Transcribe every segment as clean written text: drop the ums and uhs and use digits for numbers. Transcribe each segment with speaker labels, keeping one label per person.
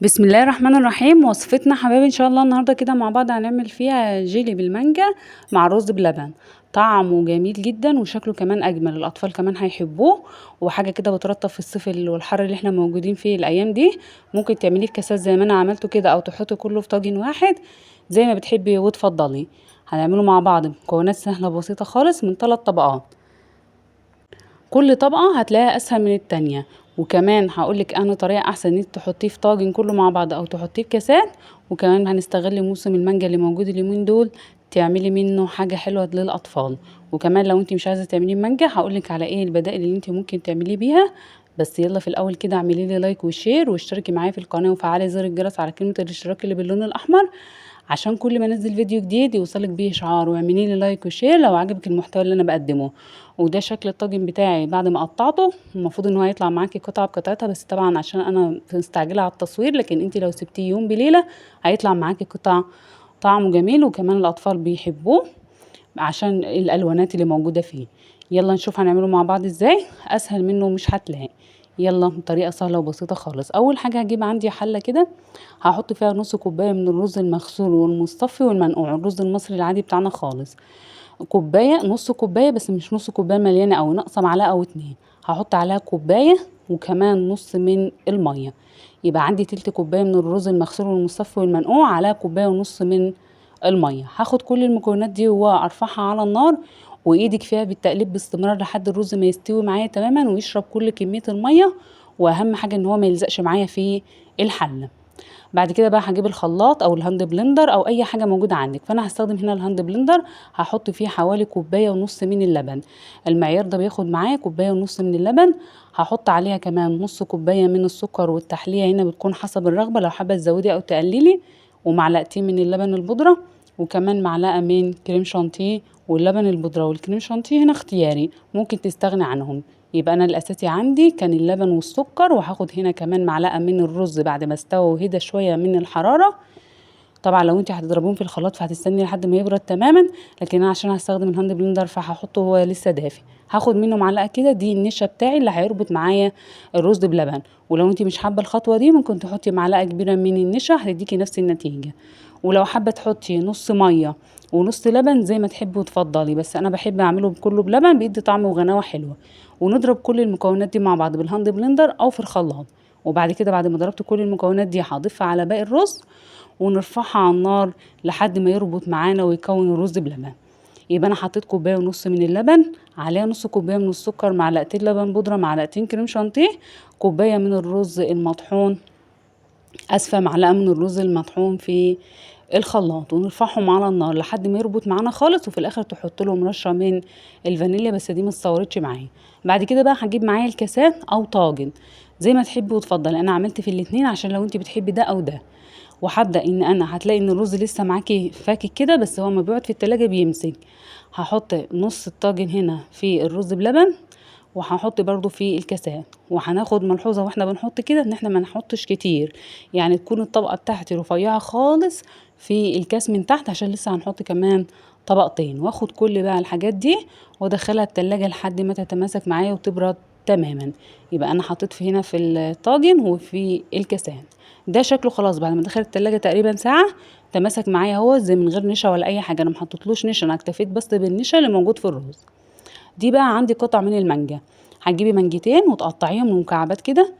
Speaker 1: بسم الله الرحمن الرحيم. وصفتنا حبايبي ان شاء الله النهارده كده مع بعض هنعمل فيها جيلي بالمانجا مع رز بلبن. طعمه جميل جدا وشكله كمان اجمل، الاطفال كمان هيحبوه، وحاجه كده بترطب في الصيف والحر اللي احنا موجودين فيه الايام دي. ممكن تعمليه في كاسات زي ما انا عملته كده، او تحطي كله في طاجن واحد زي ما بتحبي وتفضلي. هنعمله مع بعض بمكونات سهله بسيطه خالص من 3 طبقات. كل طبقة هتلاقيها اسهل من التانية. وكمان هقولك انا طريقة احسن ان انت تحطيه في طاجن كله مع بعض او تحطيه في كاسات. وكمان هنستغل موسم المانجا اللي موجود اليومين دول، تعملي منه حاجة حلوة للاطفال. وكمان لو انت مش عايزة تعمليه مانجا هقولك على ايه البدائل اللي انت ممكن تعمليه بيها. بس يلا في الاول كده اعملي لي لايك وشير واشتركي معايا في القناة وفعلي زر الجرس على كلمة الاشتراك اللي باللون الاحمر، عشان كل ما انزل فيديو جديد يوصلك بيه اشعار. واعملي لي لايك وشير لو عجبك المحتوى اللي انا بقدمه. وده شكل الطاجن بتاعي بعد ما قطعته. المفروض ان هو هيطلع معاكي قطعه بقطعتها، بس طبعا عشان انا مستعجله على التصوير، لكن انت لو سبتيه يوم بليله هيطلع معاكي قطع. طعمه جميل وكمان الاطفال بيحبوه عشان الالوانات اللي موجوده فيه. يلا نشوف هنعمله مع بعض ازاي. اسهل منه مش هتلاقي. يلا بطريقه سهله وبسيطه خالص. اول حاجه هجيب عندي حله كده، هحط فيها نص كوبايه من الرز المغسول والمصفي والمنقوع، الرز المصري العادي بتاعنا خالص. كوبايه، نص كوبايه بس مش نص كوبايه مليانه او ناقصه معلقه او اتنين. هحط عليها كوبايه وكمان نص من الميه. يبقى عندي تلت كوبايه من الرز المغسول والمصفي والمنقوع على كوبايه ونص من الميه. هاخد كل المكونات دي وارفعها على النار، وايدك فيها بالتقليب باستمرار لحد الرز ما يستوي معايا تماما ويشرب كل كميه الميه. واهم حاجه ان هو ما يلزقش معايا في الحله. بعد كده بقى هجيب الخلاط او الهاند بلندر او اي حاجه موجوده عندك، فانا هستخدم هنا الهاند بلندر. هحط فيه حوالي كوبايه ونص من اللبن. المعيار ده بياخد معايا كوبايه ونص من اللبن. هحط عليها كمان نص كوبايه من السكر، والتحليه هنا بتكون حسب الرغبه، لو حابه تزودي او تقللي. ومعلقتين من اللبن البودره، وكمان معلقه من كريم شانتيه. واللبن البودره والكريم شانتيه هنا اختياري، ممكن تستغني عنهم. يبقى انا الاساسي عندي كان اللبن والسكر، وهاخد هنا كمان معلقه من الرز بعد ما استوى وهدى شويه من الحراره. طبعا لو انت هتضربيهم في الخلاط فهتستني لحد ما يبرد تماما، لكن انا عشان هستخدم الهاند بلندر فهحطه هو لسه دافي. هاخد منه معلقه كده، دي النشا بتاعي اللي هيربط معايا الرز بلبن. ولو انت مش حابه الخطوه دي ممكن تحطي معلقه كبيره من النشا، هتديكي نفس النتيجه. ولو حابه تحطي نص ميه ونص لبن زي ما تحبي وتفضلي، بس انا بحب اعمله كله بلبن، بيدي طعم وغناوه حلوه. ونضرب كل المكونات دي مع بعض بالهاند بلندر او في الخلاط. وبعد كده بعد ما ضربت كل المكونات دي هضيفها على باقي الرز، ونرفعها على النار لحد ما يربط معانا ويكون الرز بلبن. يبقى انا حطيت كوبايه ونص من اللبن، عليها نص كوبايه من السكر، معلقتين لبن بودره، معلقتين كريم شانتيه، كوبايه من الرز المطحون، اسفه معلقه من الرز المطحون في الخلاط. ونرفعهم على النار لحد ما يربط معانا خالص، وفي الاخر تحط لهم رشه من الفانيليا، بس دي ما استورتش معايا. بعد كده بقى هجيب معايا الكاسات او طاجن زي ما تحبي وتفضلي. انا عملت في الاتنين عشان لو انت بتحبي ده او ده. وهبدا ان انا هتلاقي ان الرز لسه معاكي فاكك كده، بس هو ما بيقعد في التلاجة بيمسك. هحط نص الطاجن هنا في الرز بلبن، وهحط برضو في الكاسات. وهناخد ملحوظه واحنا بنحط كده ان احنا ما نحطش كتير، يعني تكون الطبقه بتاعتي رفيعه خالص في الكاس من تحت، عشان لسه هنحط كمان طبقتين. واخد كل بقى الحاجات دي وادخلها التلاجة لحد ما تتماسك معايا وتبرد تماما. يبقى انا حطيت في هنا في الطاجن وفي الكاسات. ده شكله خلاص بعد ما دخل التلاجة تقريبا ساعة تماسك معايا اهو، زي من غير نشا ولا اي حاجة. انا محطتلوش نشا، انا اكتفيت بس بالنشا اللي موجود في الرز. دي بقى عندي قطع من المانجا. هتجيبي مانجتين وتقطعيهم لمكعبات كده.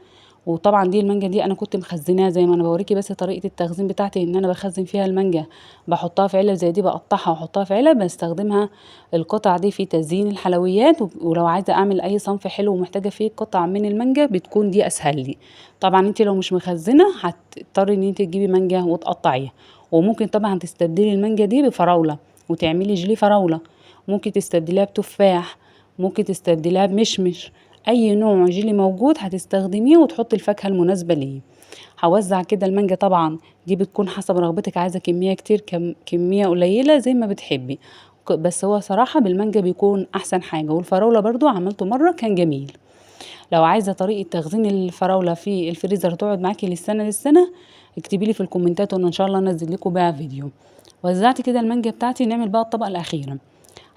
Speaker 1: وطبعا دي المانجا دي انا كنت مخزناها زي ما انا بوريكي، بس طريقه التخزين بتاعتي ان انا بخزن فيها المانجا، بحطها في علب زي دي، بقطعها واحطها في علب، بستخدمها القطع دي في تزيين الحلويات. ولو عايزه اعمل اي صنف حلو ومحتاجه فيه قطع من المانجا بتكون دي اسهل لي. طبعا انت لو مش مخزنه هتضطري ان انت تجيبي مانجا وتقطعيها. وممكن طبعا تستبدلي المانجا دي بفراوله وتعملي جلي فراوله. ممكن تستبدليها بتفاح، ممكن تستبدليها بمشمش. اي نوع جيلي موجود هتستخدميه وتحطي الفاكهه المناسبه ليه. هوزع كده المانجا، طبعا دي بتكون حسب رغبتك، عايزه كميه كتير كميه قليله زي ما بتحبي. بس هو صراحه بالمانجا بيكون احسن حاجه. والفراوله برضو عملته مره كان جميل. لو عايزه طريقه تخزين الفراوله في الفريزر تقعد معاكي للسنه اكتبي لي في الكومنتات وانا ان شاء الله انزل لكم بقى فيديو. وزعت كده المانجا بتاعتي. نعمل بقى الطبقه الاخيره.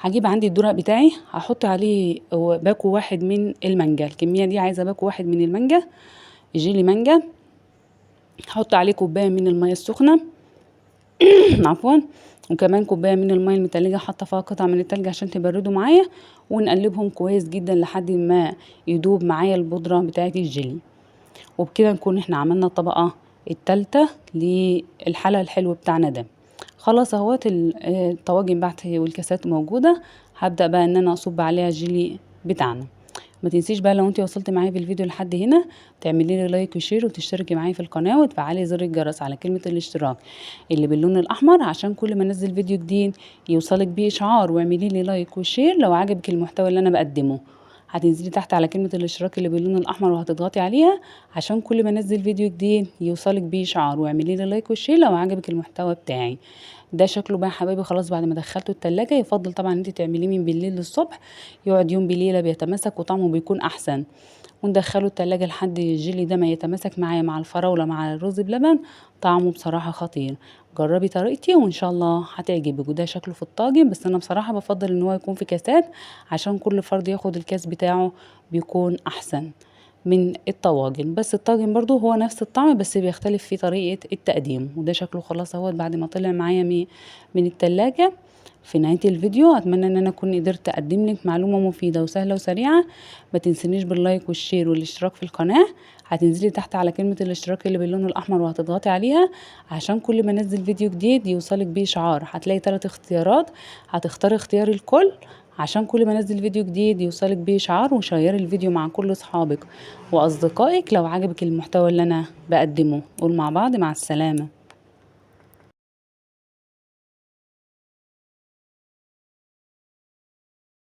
Speaker 1: هجيب عندي الدرق بتاعي، هحط عليه باكو واحد من المانجا. الكميه دي عايزه باكو واحد من المانجا، جيلي مانجا. هحط عليه كوبايه من الميه السخنه عفوا، وكمان كوبايه من الميه المتلجه حاطه فيها قطعه من التلج عشان تبردوا معايا، ونقلبهم كويس جدا لحد ما يدوب معايا البودره بتاعه الجيلي. وبكده نكون احنا عملنا الطبقه التالتة للحلى الحلو بتاعنا ده. خلاص اهوت الطواجن بتاعتي والكاسات موجوده. هبدا بقى ان انا اصب عليها الجيلي بتاعنا. ما تنسيش بقى لو انت وصلت معايا في الفيديو لحد هنا تعملي لي لايك وشير وتشتركي معايا في القناه وتفعلي زر الجرس على كلمه الاشتراك اللي باللون الاحمر عشان كل ما انزل فيديو جديد يوصلك بيه اشعار. واعملي لي لايك وشير لو عجبك المحتوى اللي انا بقدمه. هتنزلي تحت على كلمه الاشتراك اللي باللون الاحمر وهتضغطي عليها عشان كل ما انزل فيديو جديد يوصلك بيه اشعار. واعملي لي لايك وشير لو عجبك المحتوى بتاعي. ده شكله بقى يا حبايبي خلاص بعد ما دخلته التلاجة. يفضل طبعا انت تعمليه من بالليل للصبح، يقعد يوم بليلة بيتماسك وطعمه بيكون احسن. وندخله التلاجة لحد الجيلي ده ما يتماسك معايا مع الفراولة مع الرز بلبن. طعمه بصراحة خطير. جربي طريقتي وان شاء الله هتعجبك. وده شكله في الطاجن، بس انا بصراحة بفضل ان هو يكون في كاسات عشان كل فرد ياخد الكاس بتاعه بيكون احسن من الطواجن. بس الطاجن برضو هو نفس الطعم بس بيختلف في طريقة التقديم. وده شكله خلاص اهوت بعد ما طلع معايا من التلاجة. في نهاية الفيديو اتمنى ان انا اكون قدرت اقدم لك معلومة مفيدة وسهلة وسريعة. ما تنسنيش باللايك والشير والاشتراك في القناة. هتنزلي تحت على كلمة الاشتراك اللي باللون الاحمر وهتضغطي عليها عشان كل ما انزل فيديو جديد يوصلك بيه اشعار. هتلاقي 3 اختيارات، هتختاري اختيار الكل عشان كل ما انزل فيديو جديد يوصلك بيه اشعار. وشيري الفيديو مع كل اصحابك واصدقائك لو عجبك المحتوى اللي انا بقدمه. قول مع بعض مع السلامة.